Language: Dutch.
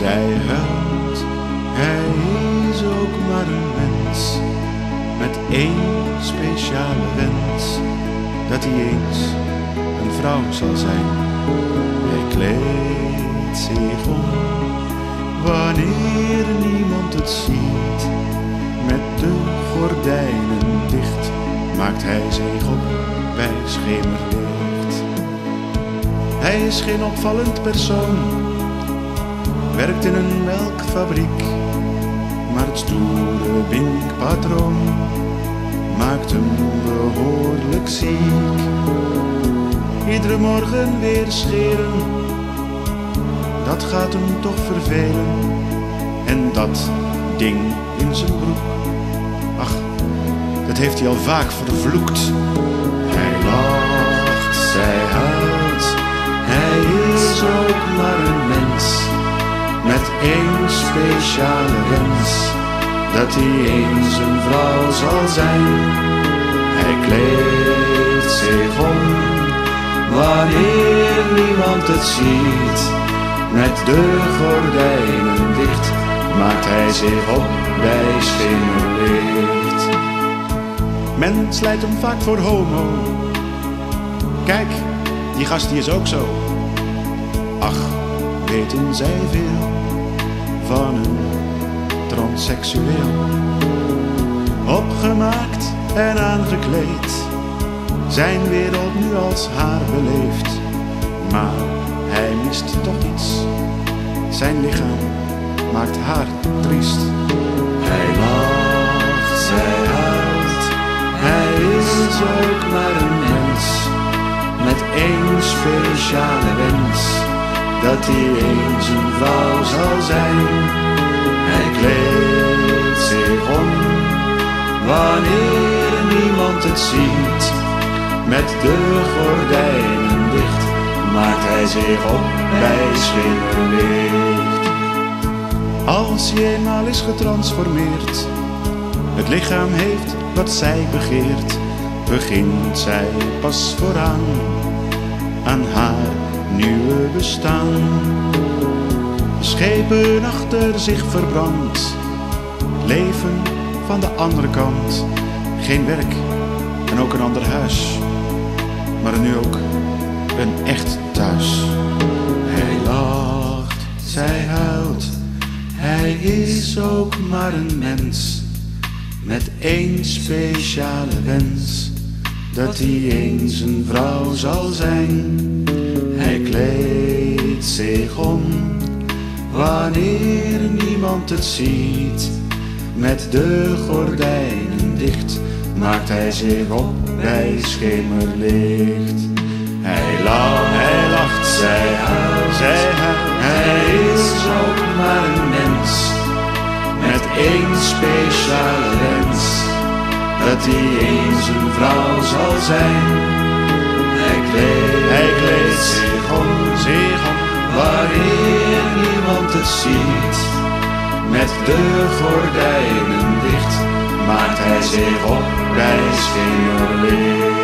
Zij huilt, hij is ook maar een mens, met één speciale wens, dat hij eens een vrouw zal zijn. Hij kleedt zich om, wanneer niemand het ziet, met de gordijnen dicht, maakt hij zich op bij schemerlicht. Hij is geen opvallend persoon, werkt in een melkfabriek, maar het stoere binkpatroon maakt hem behoorlijk ziek. Iedere morgen weer scheren, dat gaat hem toch vervelen. En dat ding in zijn broek, ach, dat heeft hij al vaak vervloekt. Hij lacht, zij huilt, hij is ook maar een mens, met één speciale wens, dat hij eens een vrouw zal zijn. Hij kleedt zich om, wanneer niemand het ziet, met de gordijnen dicht, maakt hij zich op bij schemerlicht. Men slijt hem vaak voor homo, kijk, die gast die is ook zo. Ach, weten zij veel van een transseksueel? Opgemaakt en aangekleed, zijn wereld nu als haar beleefd. Maar hij mist toch iets, zijn lichaam maakt haar triest. Hij lacht, zij huilt, hij is ook maar een mens, met één speciale wens, dat hij eens een vrouw zal zijn. Hij kleedt zich om, wanneer niemand het ziet, met de gordijnen dicht, maakt hij zich op bij schemerlicht. Als hij eenmaal is getransformeerd, het lichaam heeft wat zij begeert, begint zij pas vooraan aan haar nieuwe bestaan. Schepen achter zich verbrand, leven van de andere kant. Geen werk en ook een ander huis, maar nu ook een echt thuis. Hij lacht, zij huilt, hij is ook maar een mens, met één speciale wens, dat hij eens een vrouw zal zijn. Hij kleedt zich om, wanneer niemand het ziet, met de gordijnen dicht, maakt hij zich op bij schemerlicht. Hij lacht, zij huilt, hij is ook maar een mens, met één speciale wens, dat hij eens een vrouw zal zijn. Hij kleedt zich om, wanneer niemand het ziet, met de gordijnen dicht, maakt hij zich op bij schemerlicht.